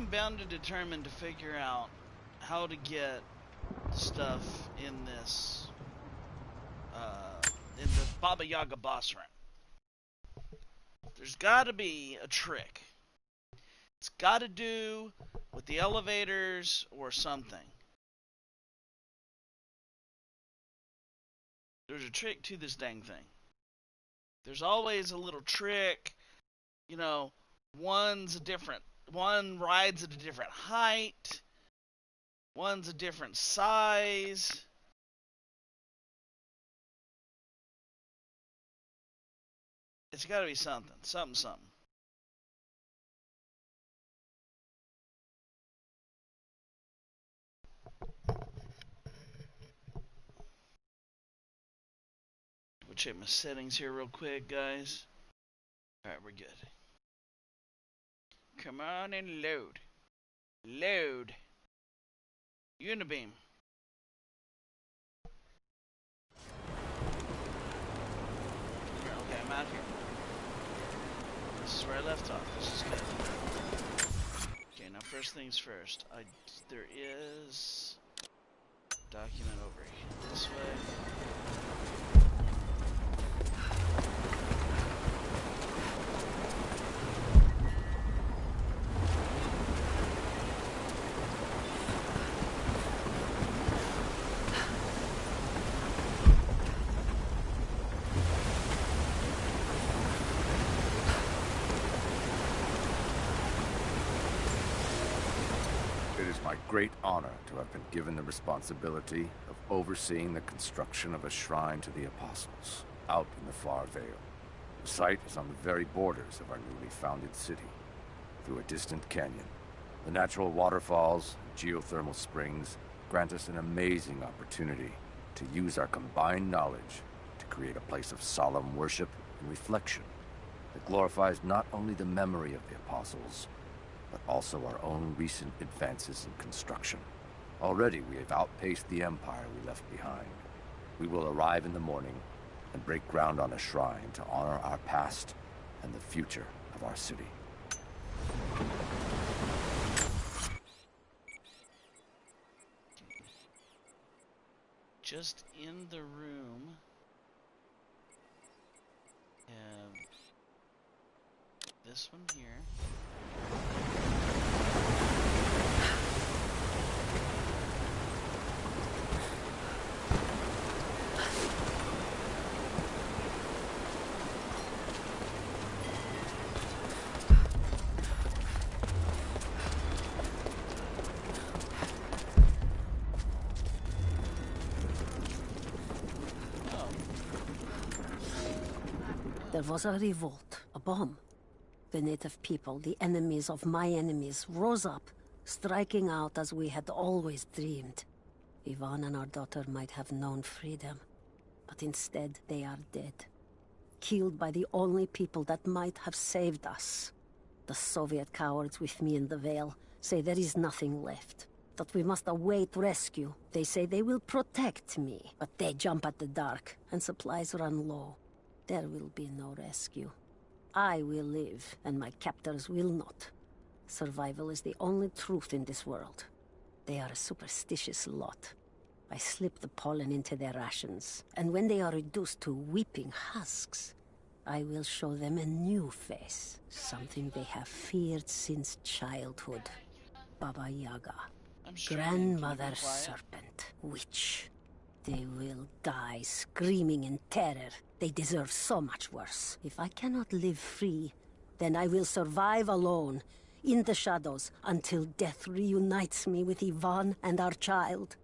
am bound and determined to figure out how to get stuff in this, in the Baba Yaga boss room. There's gotta be a trick. It's gotta do with the elevators or something. There's a trick to this dang thing. There's always a little trick, you know, one rides at a different height, one's a different size. It's gotta be something. Something. We'll check my settings here real quick, guys. Alright, we're good. Come on and load. Load. Unibeam. Okay, I'm out here. This is where I left off. This is good. Okay, now first things first. There is document over here. This way. Great honor to have been given the responsibility of overseeing the construction of a shrine to the Apostles out in the far Vale. The site is on the very borders of our newly founded city, through a distant canyon. The natural waterfalls and geothermal springs grant us an amazing opportunity to use our combined knowledge to create a place of solemn worship and reflection that glorifies not only the memory of the Apostles, but also our own recent advances in construction. Already we have outpaced the empire we left behind. We will arrive in the morning and break ground on a shrine to honor our past and the future of our city. Just in the room, have this one here. There was a revolt, a bomb. The native people, the enemies of my enemies, rose up, striking out as we had always dreamed. Ivan and our daughter might have known freedom, but instead they are dead. Killed by the only people that might have saved us. The Soviet cowards with me in the Vale say there is nothing left, that we must await rescue. They say they will protect me, but they jump at the dark, and supplies run low. There will be no rescue. I will live, and my captors will not. Survival is the only truth in this world. They are a superstitious lot. I slip the pollen into their rations, and when they are reduced to weeping husks, I will show them a new face. Something they have feared since childhood. Baba Yaga. Grandmother Serpent. Witch. They will die screaming in terror. They deserve so much worse. If I cannot live free, then I will survive alone, in the shadows, until death reunites me with Ivan and our child.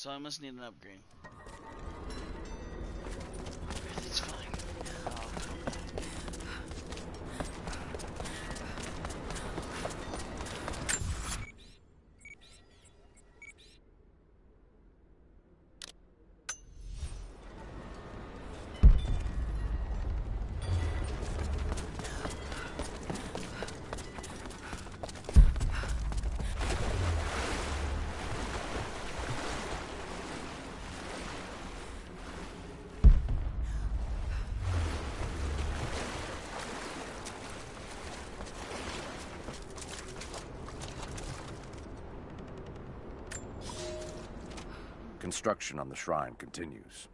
So I must need an upgrade. Everything's fine. Oh, Construction on the shrine continues.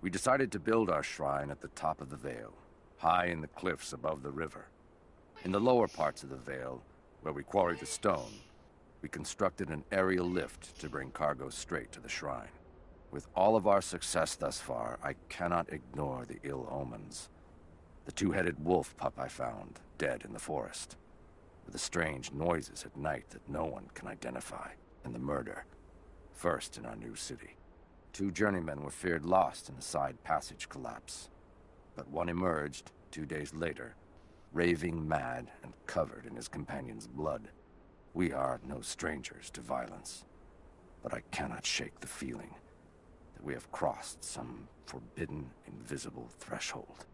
We decided to build our shrine at the top of the Vale, high in the cliffs above the river. In the lower parts of the Vale, where we quarried the stone, we constructed an aerial lift to bring cargo straight to the shrine. With all of our success thus far, I cannot ignore the ill omens. The two-headed wolf pup I found, dead in the forest, with the strange noises at night that no one can identify, and the murder, first in our new city. 2 journeymen were feared lost in a side passage collapse, but one emerged 2 days later, raving mad and covered in his companion's blood. We are no strangers to violence, but I cannot shake the feeling that we have crossed some forbidden, invisible threshold.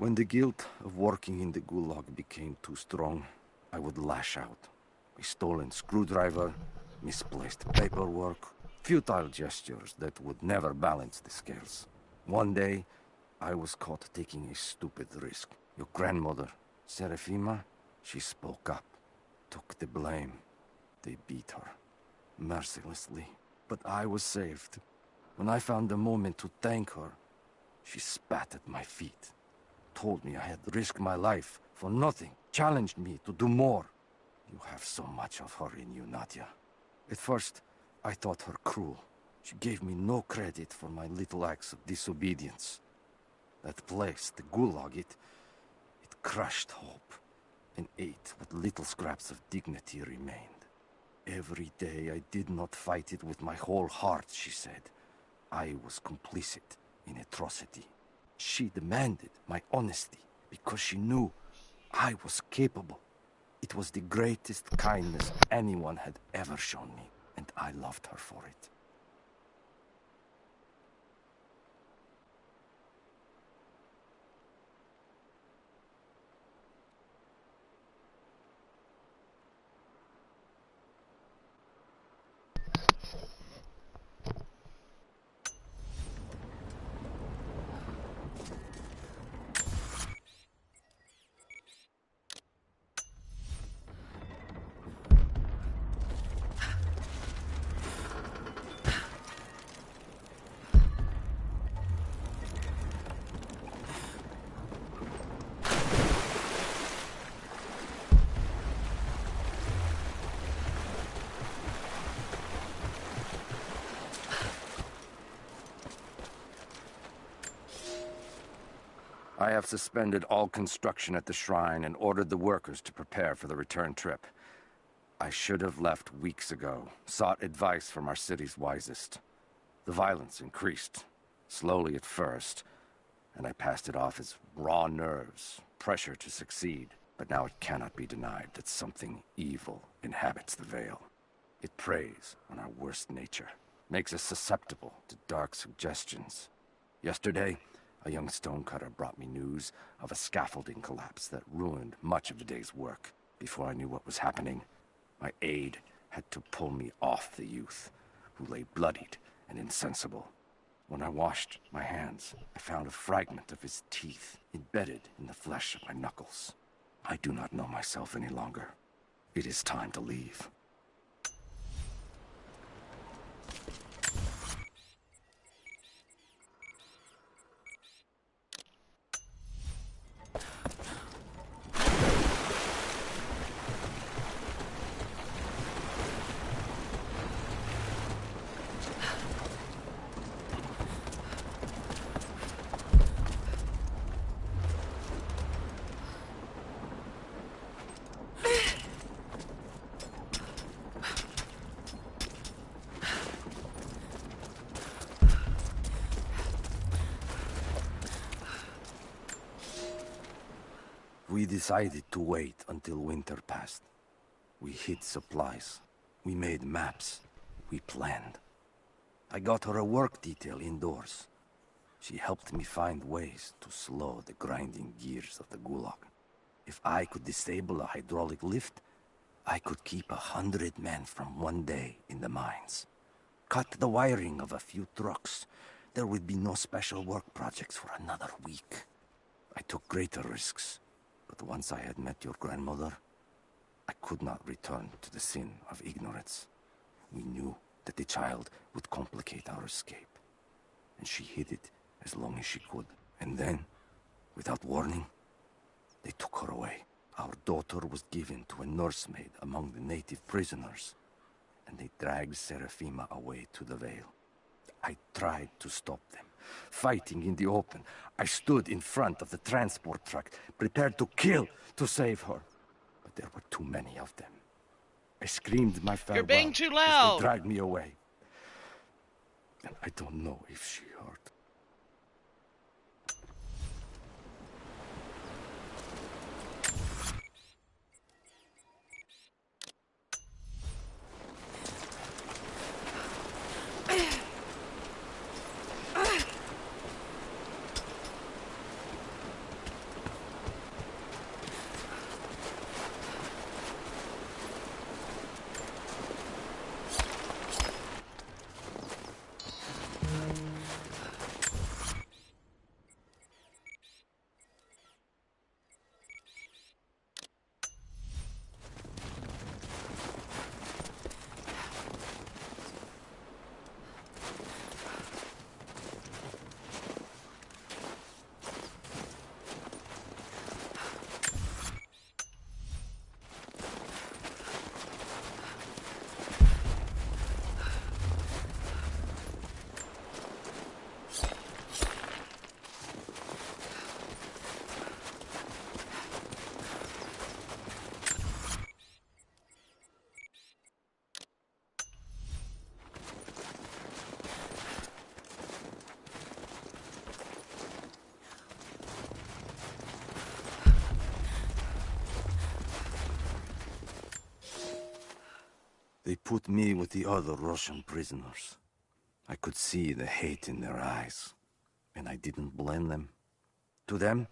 When the guilt of working in the gulag became too strong, I would lash out. A stolen screwdriver, misplaced paperwork, futile gestures that would never balance the scales. One day, I was caught taking a stupid risk. Your grandmother, Serafima, she spoke up, took the blame. They beat her, mercilessly. But I was saved. When I found the moment to thank her, she spat at my feet, told me I had risked my life for nothing, challenged me to do more. You have so much of her in you, Nadia. At first, I thought her cruel. She gave me no credit for my little acts of disobedience. That place, the gulag, it crushed hope and ate what little scraps of dignity remained. Every day I did not fight it with my whole heart, she said. I was complicit in atrocity. She demanded my honesty because she knew I was capable. It was the greatest kindness anyone had ever shown me, and I loved her for it. I have suspended all construction at the shrine and ordered the workers to prepare for the return trip. I should have left weeks ago, sought advice from our city's wisest. The violence increased, slowly at first, and I passed it off as raw nerves, pressure to succeed. But now it cannot be denied that something evil inhabits the Vale. It preys on our worst nature, makes us susceptible to dark suggestions. Yesterday, a young stonecutter brought me news of a scaffolding collapse that ruined much of the day's work. Before I knew what was happening, my aide had to pull me off the youth, who lay bloodied and insensible. When I washed my hands, I found a fragment of his teeth embedded in the flesh of my knuckles. I do not know myself any longer. It is time to leave. We decided to wait until winter passed. We hid supplies. We made maps. We planned. I got her a work detail indoors. She helped me find ways to slow the grinding gears of the gulag. If I could disable a hydraulic lift, I could keep 100 men from one day in the mines. Cut the wiring of a few trucks. There would be no special work projects for another week. I took greater risks. But once I had met your grandmother, I could not return to the sin of ignorance. We knew that the child would complicate our escape, and she hid it as long as she could. And then, without warning, they took her away. Our daughter was given to a nursemaid among the native prisoners, and they dragged Serafima away to the Vale. I tried to stop them, fighting in the open. I stood in front of the transport truck, prepared to kill to save her. But there were too many of them. I screamed my farewell. You're being too as loud. they dragged me away. And I don't know if she heard. They put me with the other Russian prisoners. I could see the hate in their eyes, and I didn't blame them. To them,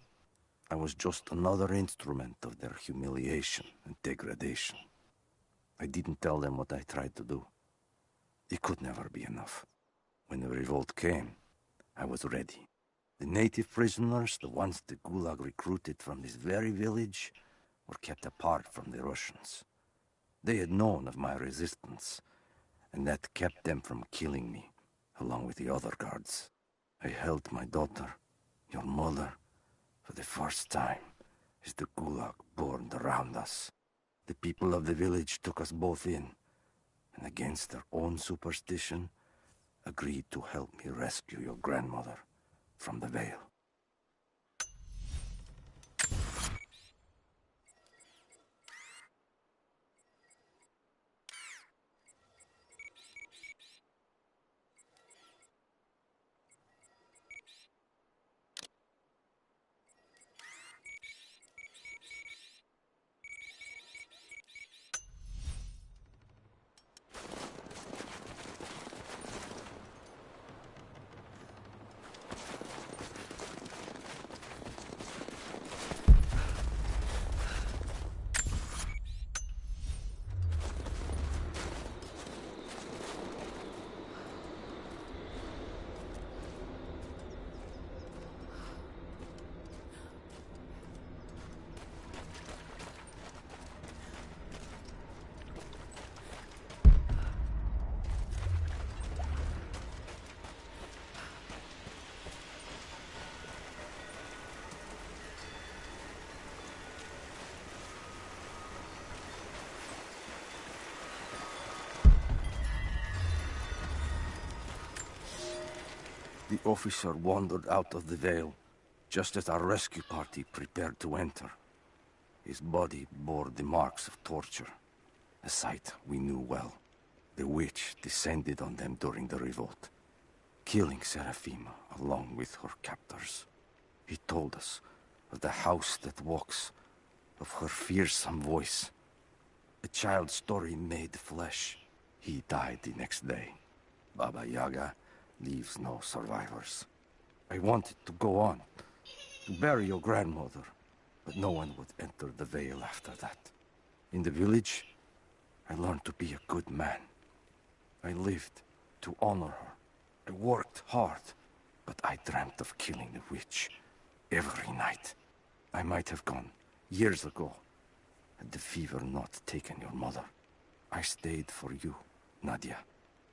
I was just another instrument of their humiliation and degradation. I didn't tell them what I tried to do. It could never be enough. When the revolt came, I was ready. The native prisoners, the ones the Gulag recruited from this very village, were kept apart from the Russians. They had known of my resistance, and that kept them from killing me, along with the other guards. I held my daughter, your mother, for the first time, as the Gulag burned around us. The people of the village took us both in, and against their own superstition, agreed to help me rescue your grandmother from the Vale. The officer wandered out of the Vale, just as our rescue party prepared to enter. His body bore the marks of torture, a sight we knew well. The witch descended on them during the revolt, killing Seraphima along with her captors. He told us of the house that walks, of her fearsome voice. A child's story made flesh. He died the next day. Baba Yaga leaves no survivors. I wanted to go on, to bury your grandmother, but no one would enter the Vale after that. In the village, I learned to be a good man. I lived to honor her. I worked hard, but I dreamt of killing the witch every night. I might have gone years ago, had the fever not taken your mother. I stayed for you, Nadia.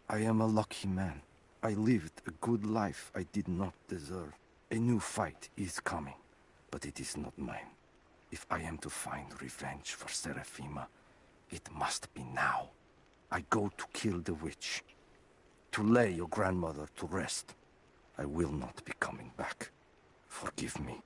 I am a lucky man. I lived a good life I did not deserve. A new fight is coming, but it is not mine. If I am to find revenge for Seraphima, it must be now. I go to kill the witch, to lay your grandmother to rest. I will not be coming back. Forgive me.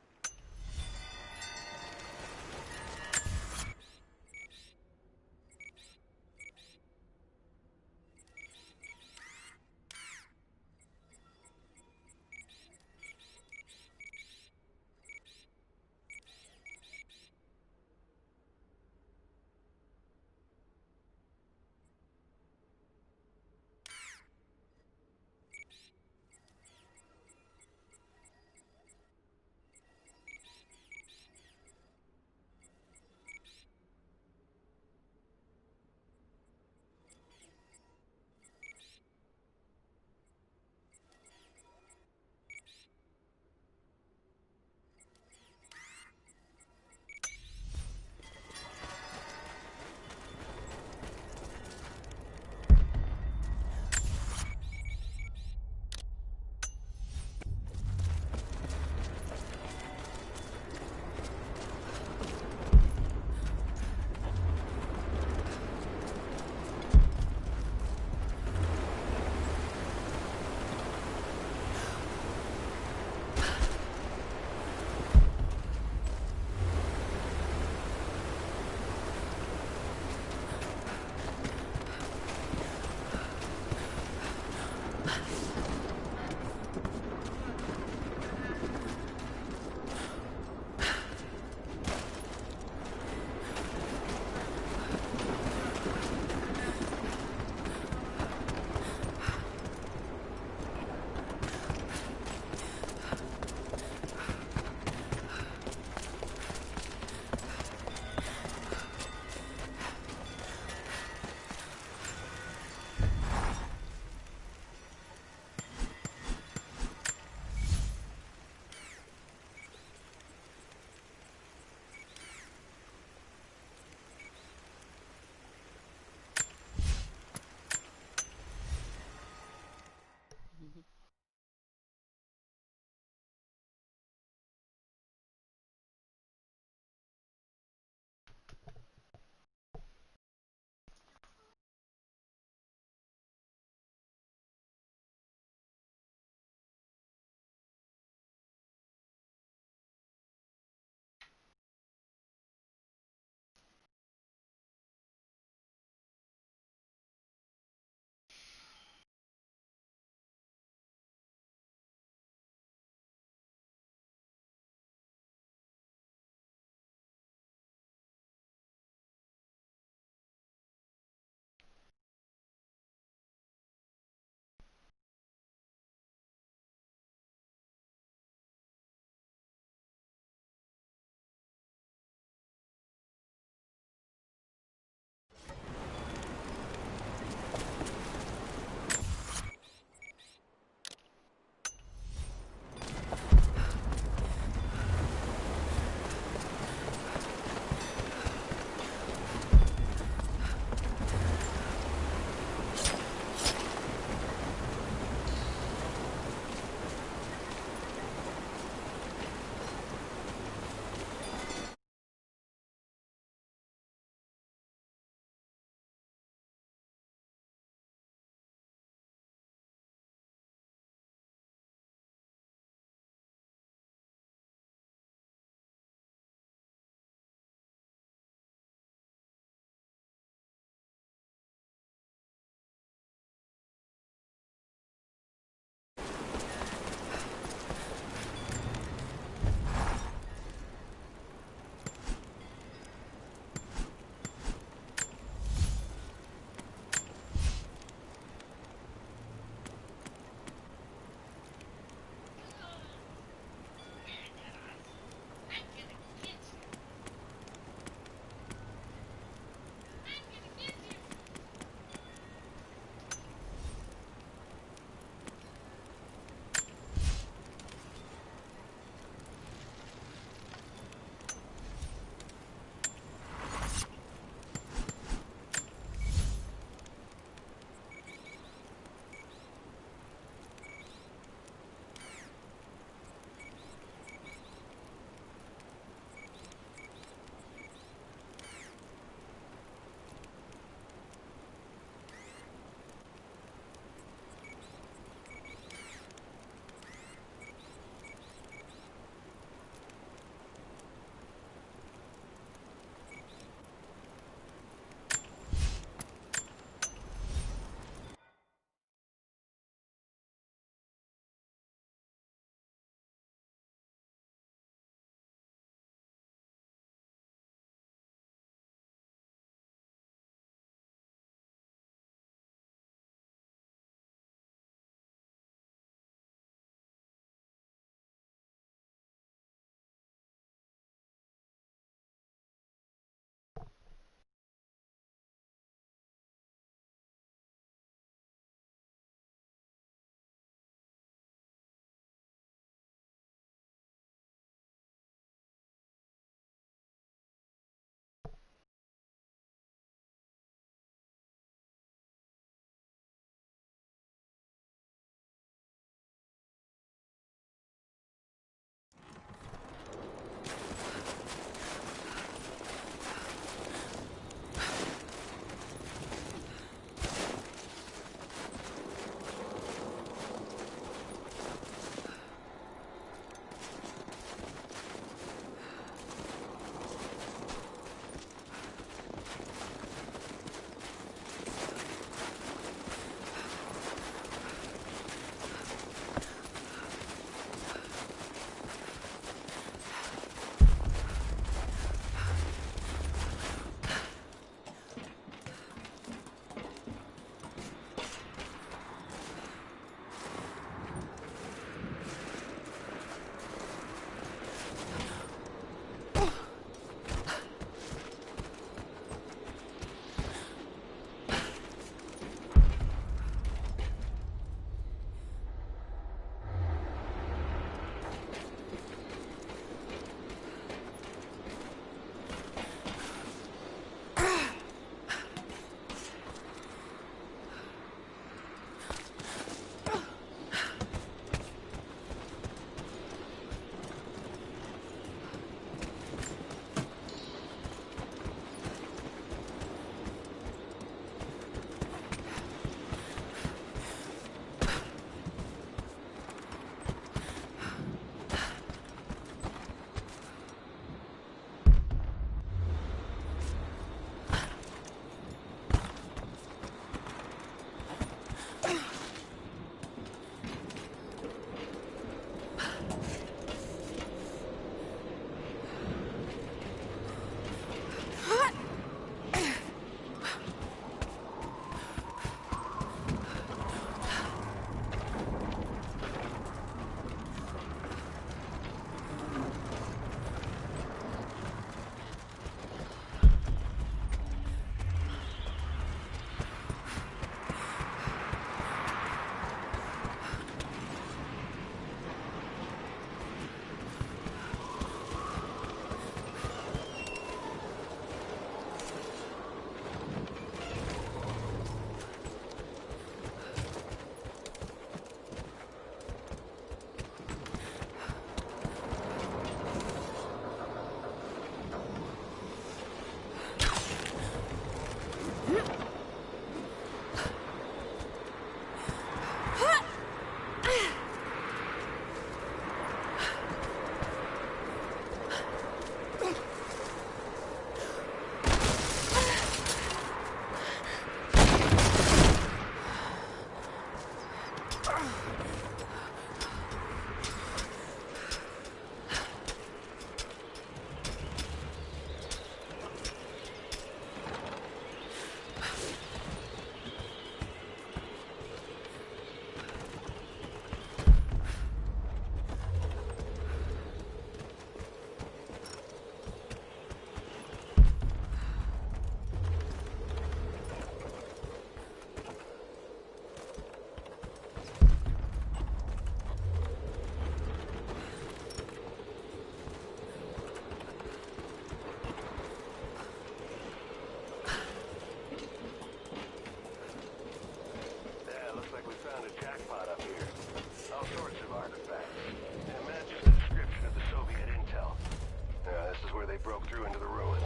they broke through into the ruins.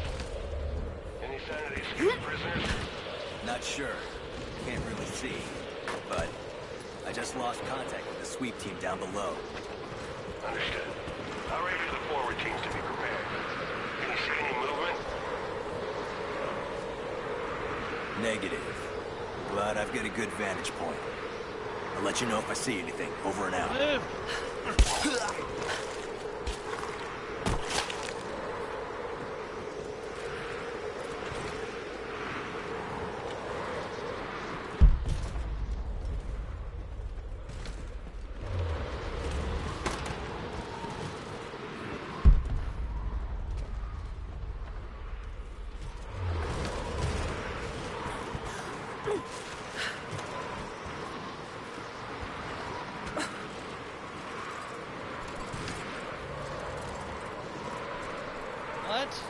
Any sign of the escaped prisoners? Not sure. Can't really see. But I just lost contact with the sweep team down below. Understood. I'll raid for the forward teams to be prepared. Can you see any movement? Negative. But I've got a good vantage point. I'll let you know if I see anything. Over and out. Move. What?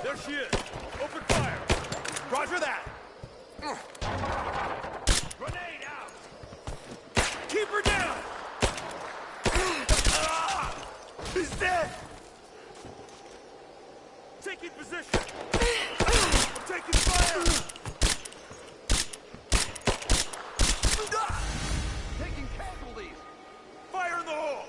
There she is! Open fire! Roger that! Grenade out! Keep her down! He's dead! Taking position! I'm taking fire! Taking casualties! Fire in the hole!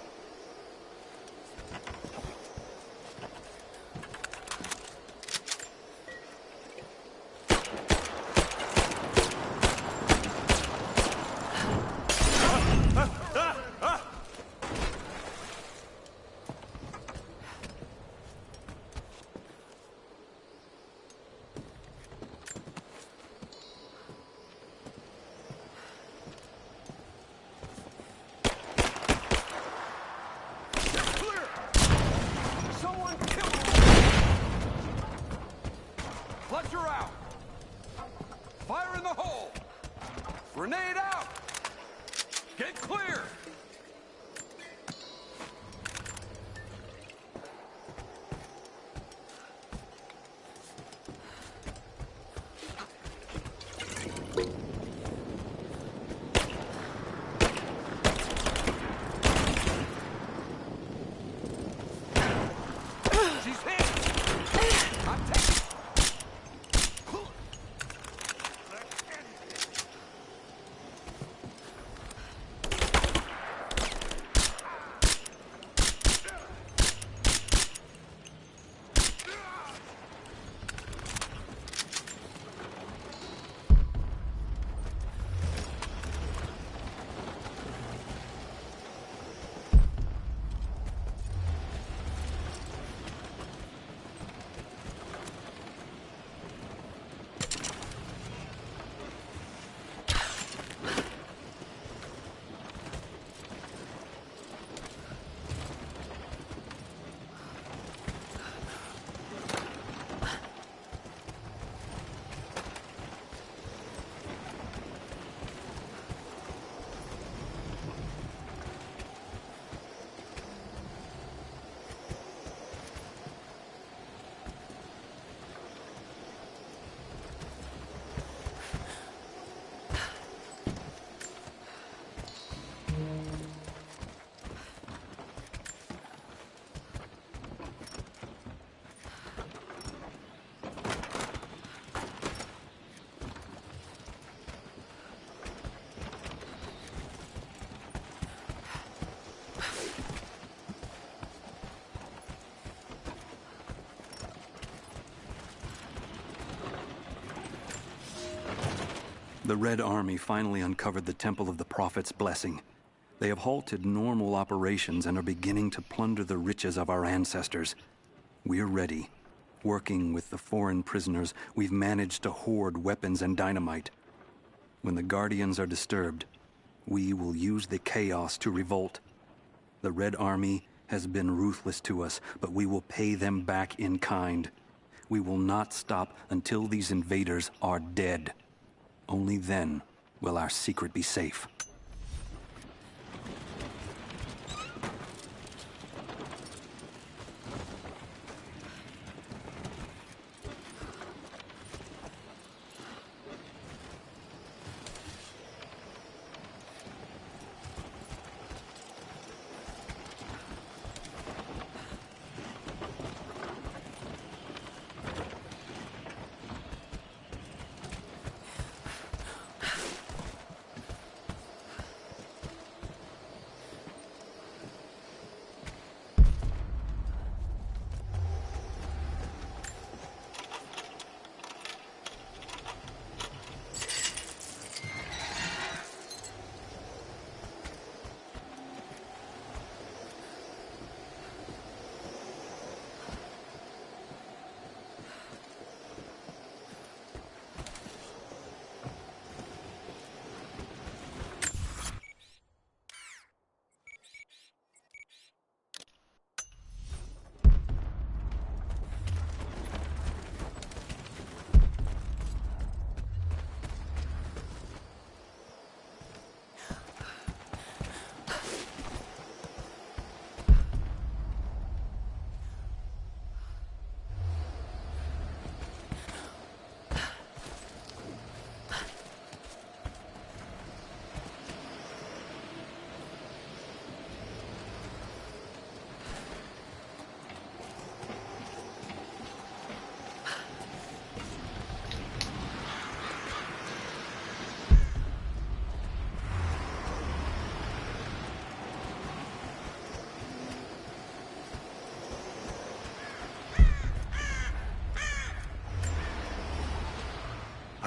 Fletcher out! Fire in the hole! Grenade out! Get clear! She's hit! I'm taking... The Red Army finally uncovered the Temple of the Prophet's Blessing. They have halted normal operations and are beginning to plunder the riches of our ancestors. We're ready. Working with the foreign prisoners, we've managed to hoard weapons and dynamite. When the Guardians are disturbed, we will use the chaos to revolt. The Red Army has been ruthless to us, but we will pay them back in kind. We will not stop until these invaders are dead. Only then will our secret be safe.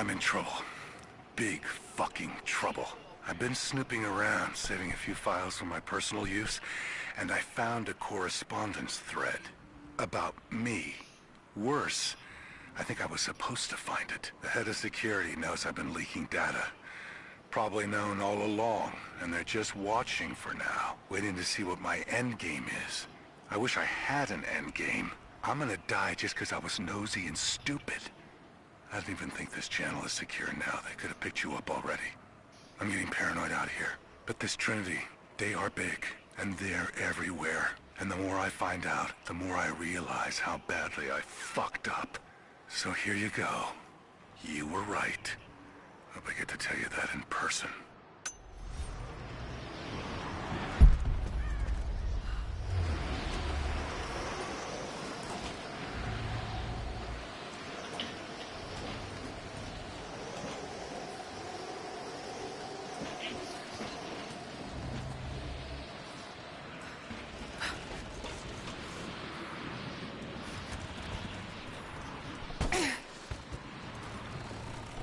I'm in trouble. Big fucking trouble. I've been snooping around, saving a few files for my personal use, and I found a correspondence thread about me. Worse, I think I was supposed to find it. The head of security knows I've been leaking data. Probably known all along, and they're just watching for now, waiting to see what my end game is. I wish I had an end game. I'm gonna die just because I was nosy and stupid. I don't even think this channel is secure now. They could have picked you up already. I'm getting paranoid out here. But this Trinity, they are big, and they're everywhere. And the more I find out, the more I realize how badly I fucked up. So here you go. You were right. Hope I get to tell you that in person.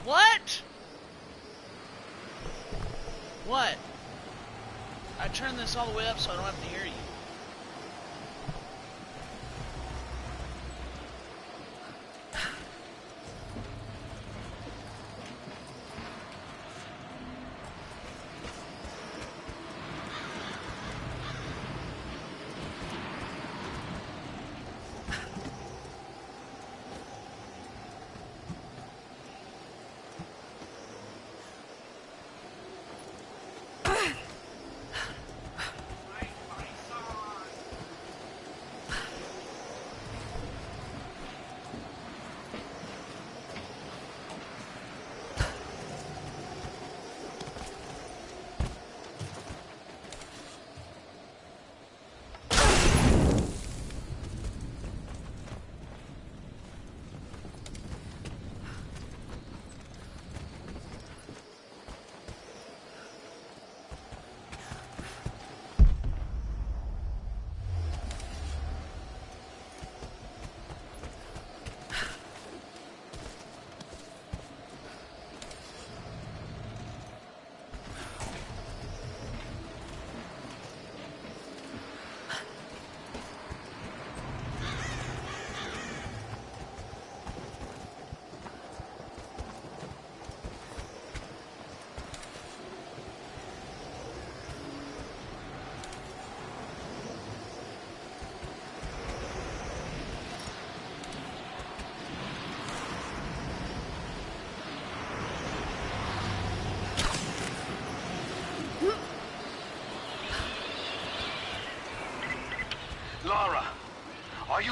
What? What? I turned this all the way up so I don't have to hear you.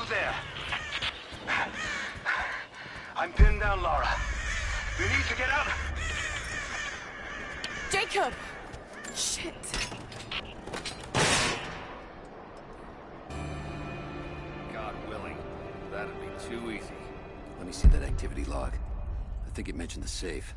there? I'm pinned down, Laura. You need to get out. Jacob! Shit. God willing, that'd be too easy. Let me see that activity log. I think it mentioned the safe.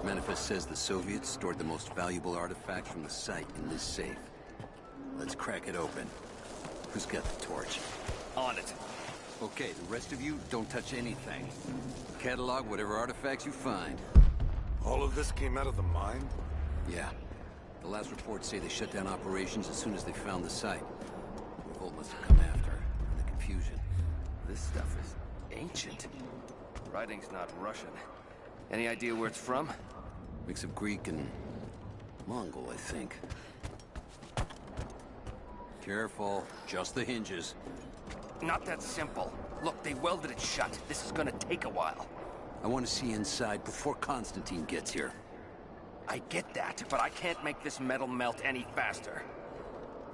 Manifest says the Soviets stored the most valuable artifacts from the site in this safe. Let's crack it open. Who's got the torch? On it. Okay, the rest of you, don't touch anything. Catalog whatever artifacts you find. All of this came out of the mine? Yeah. The last reports say they shut down operations as soon as they found the site. Revolt must have come after, in the confusion. This stuff is ancient. Writing's not Russian. Any idea where it's from? Mix of Greek and Mongol, I think. Careful, just the hinges. Not that simple. Look, they welded it shut. This is gonna take a while. I want to see inside before Constantine gets here. I get that, but I can't make this metal melt any faster.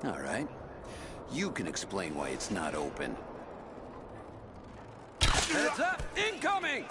All right. You can explain why it's not open. Heads up! Incoming!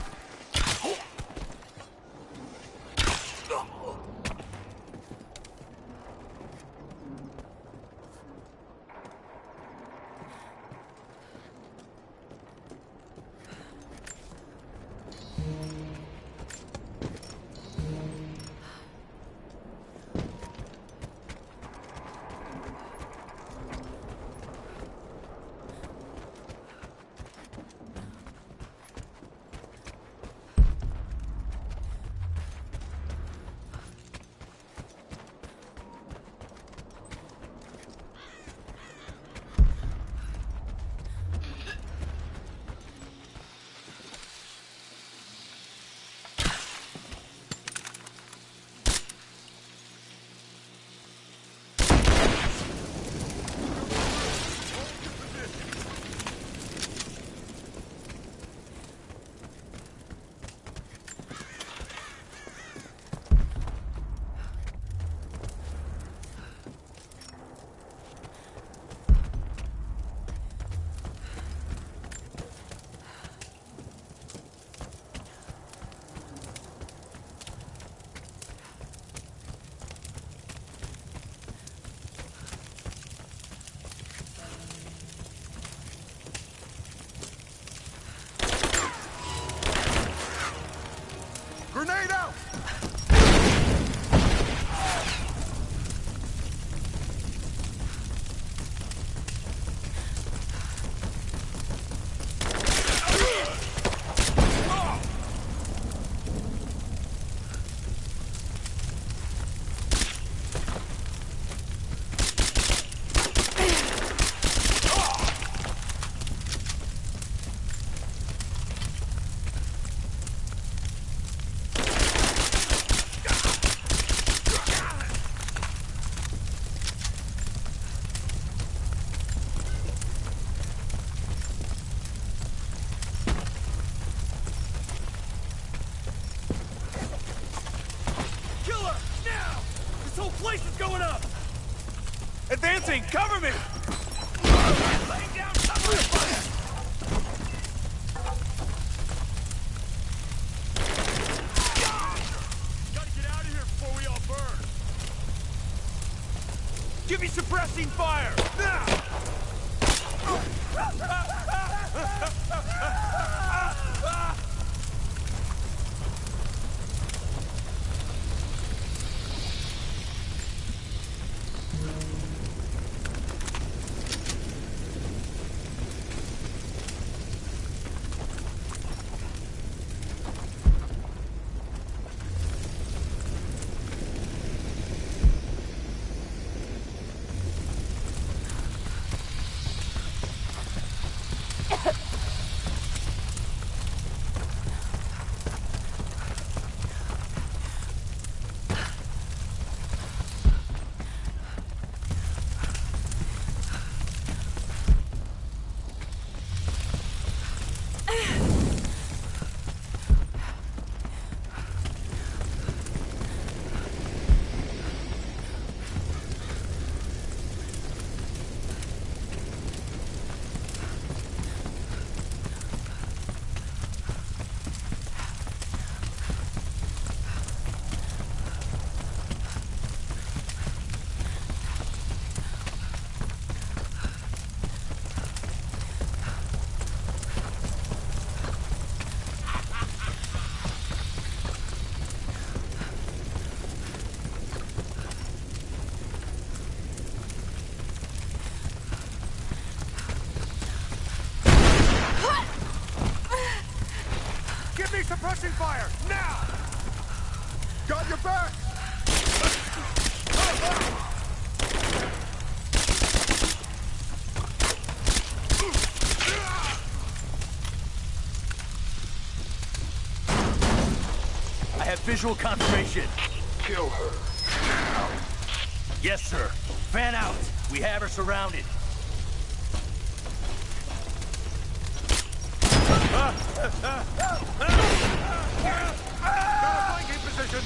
Grenade out! Advancing! Cover me! Laying down cover fire! Gotta get out of here before we all burn! Give me suppressing fire! Now! Suppressing fire, now! Got your back! I have visual confirmation. Kill her. Now. Yes, sir. Fan out. We have her surrounded. Got a flanking position!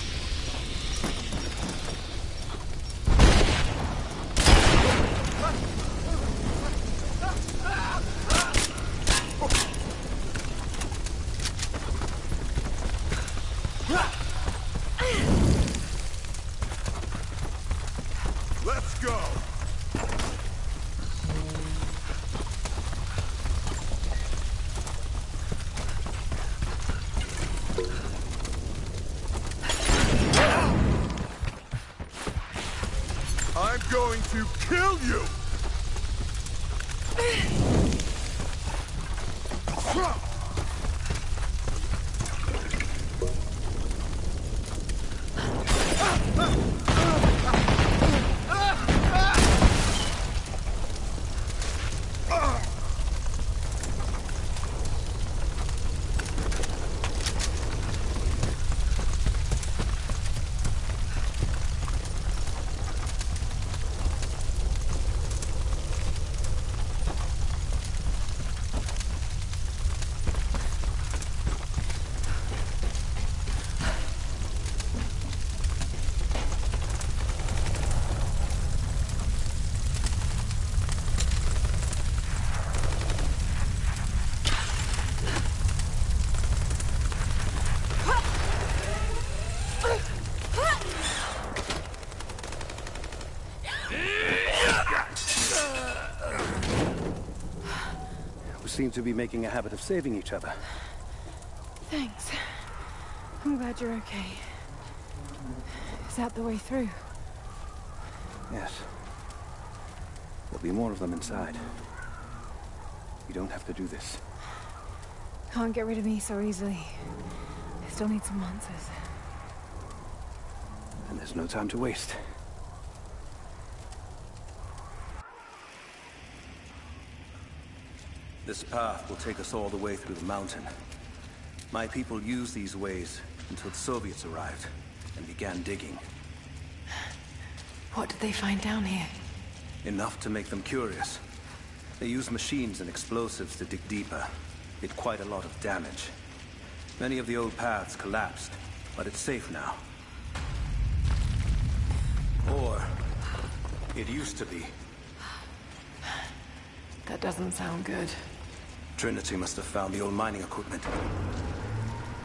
Let's go! I'm going to kill you! Seem to be making a habit of saving each other. Thanks. I'm glad you're okay. Is that the way through? Yes. There'll be more of them inside. You don't have to do this. Can't get rid of me so easily. I still need some answers. And there's no time to waste. This path will take us all the way through the mountain. My people used these ways until the Soviets arrived and began digging. What did they find down here? Enough to make them curious. They used machines and explosives to dig deeper. Did quite a lot of damage. Many of the old paths collapsed, but it's safe now. Or it used to be. That doesn't sound good. Trinity must have found the old mining equipment.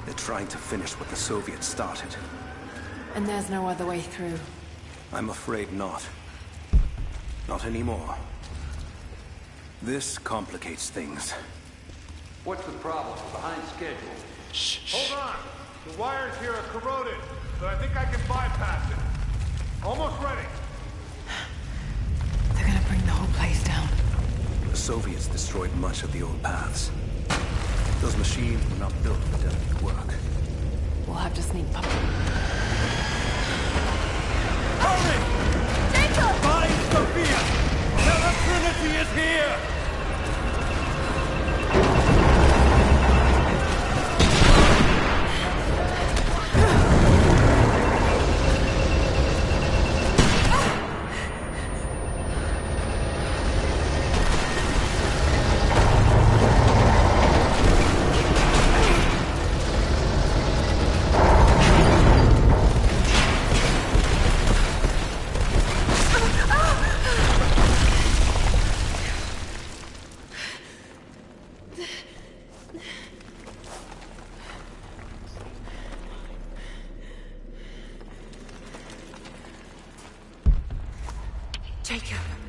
They're trying to finish what the Soviets started. And there's no other way through. I'm afraid not. Not anymore. This complicates things. What's the problem? Behind schedule. Hold on! The wires here are corroded, but I think I can bypass it. Almost ready. They're gonna bring the whole place down. The Soviets destroyed much of the old paths. Those machines were not built for delicate work. We'll have to sneak past. Hurry! Jacob! Find Sophia! Tell her Trinity is here!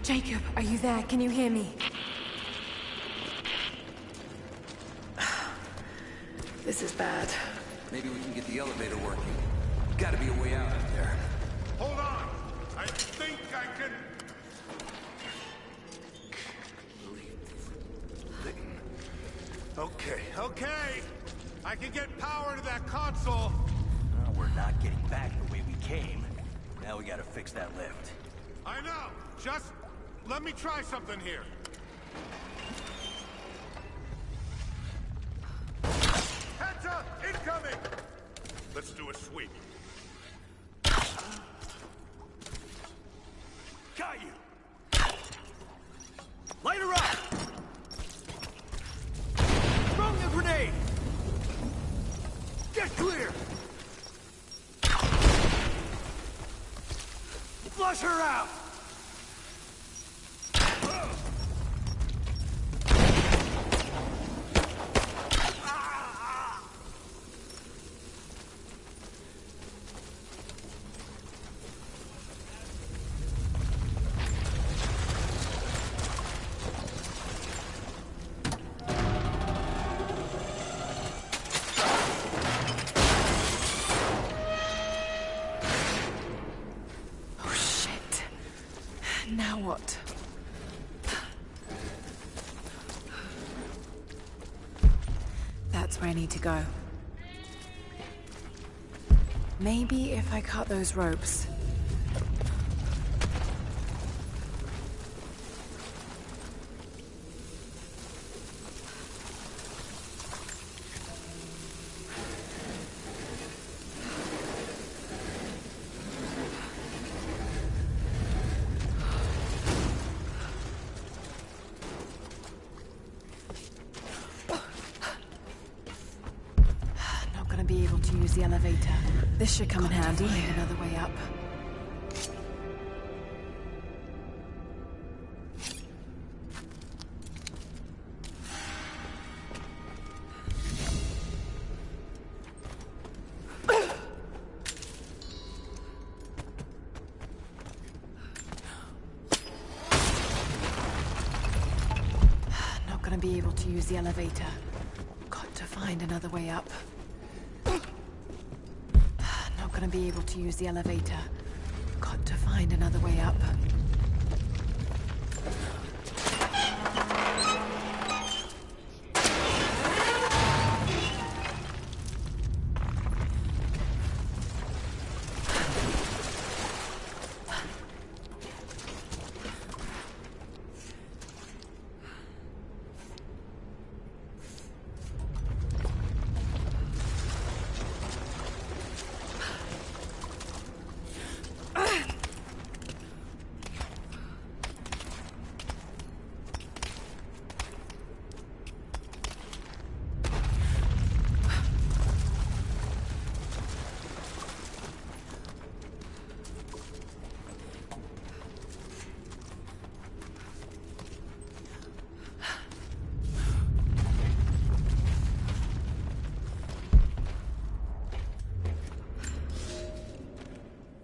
Jacob, are you there? Can you hear me? This is bad. Maybe we can get the elevator working. Gotta be a way out there. Hold on! I think I can... Okay, okay. I can get power to that console. Well, we're not getting back the way we came. Now we gotta fix that lift. I know. Just let me try something here. Heads up! Incoming! Let's do a sweep. Got you! Light her up! Throw the grenade! Get clear! Flush her out! Now what? That's where I need to go. Maybe if I cut those ropes. Be able to use the elevator. This should come in handy. Another way up. Not gonna be able to use the elevator. Got to find another way up. Gonna be able to use the elevator. Got to find another way up.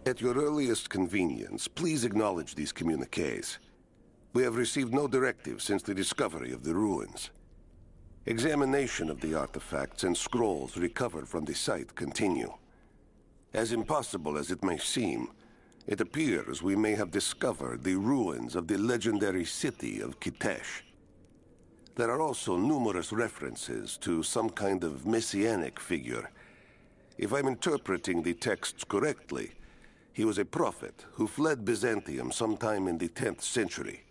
At your earliest convenience, please acknowledge these communiques. We have received no directive since the discovery of the ruins. Examination of the artifacts and scrolls recovered from the site continue. As impossible as it may seem, it appears we may have discovered the ruins of the legendary city of Kitesh. There are also numerous references to some kind of messianic figure. If I'm interpreting the texts correctly, he was a prophet who fled Byzantium sometime in the 10th century.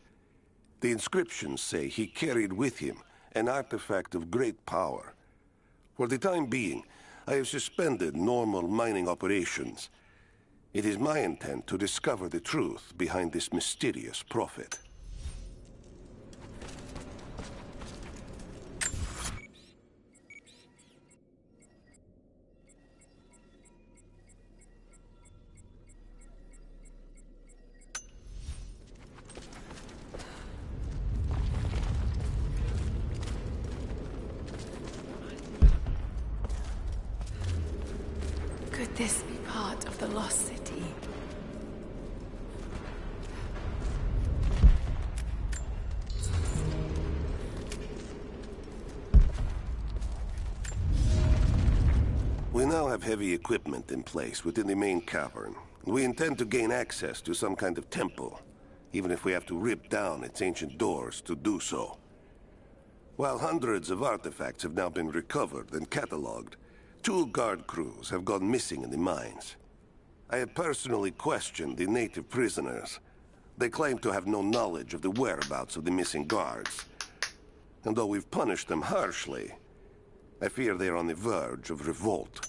The inscriptions say he carried with him an artifact of great power. For the time being, I have suspended normal mining operations. It is my intent to discover the truth behind this mysterious prophet. Could this be part of the lost city? We now have heavy equipment in place within the main cavern. We intend to gain access to some kind of temple, even if we have to rip down its ancient doors to do so. While hundreds of artifacts have now been recovered and cataloged, 2 guard crews have gone missing in the mines. I have personally questioned the native prisoners. They claim to have no knowledge of the whereabouts of the missing guards. And though we've punished them harshly, I fear they are on the verge of revolt.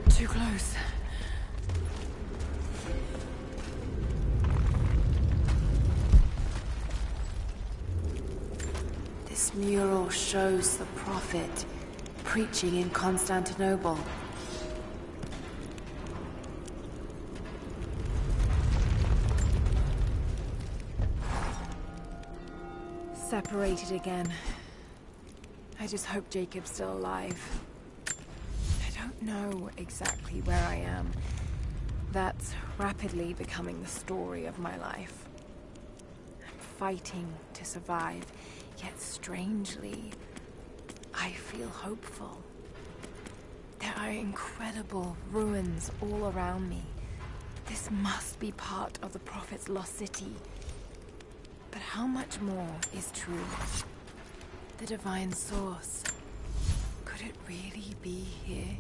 Too close. This mural shows the Prophet preaching in Constantinople. Separated again. I just hope Jacob's still alive. I don't know exactly where I am. That's rapidly becoming the story of my life. I'm fighting to survive, yet strangely, I feel hopeful. There are incredible ruins all around me. This must be part of the Prophet's lost city. But how much more is true? The divine source. Could it really be here?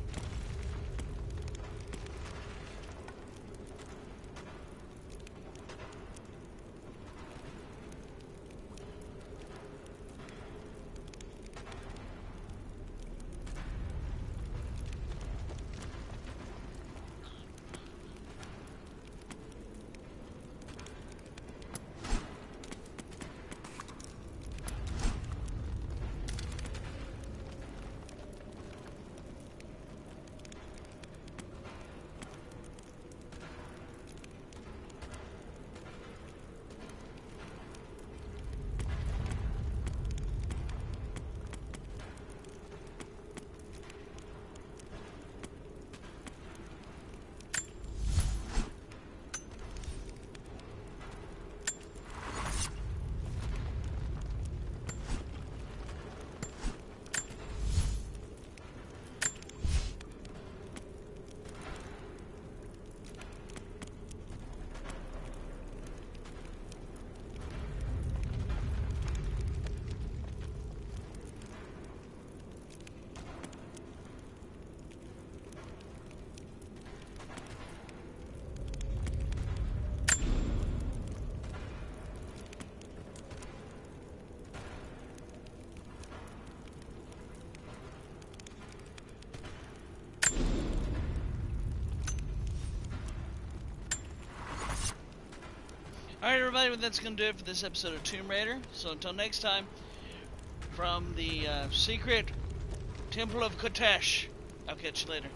Alright, everybody, well, that's going to do it for this episode of Tomb Raider. So until next time, from the secret Temple of Kotesh, I'll catch you later.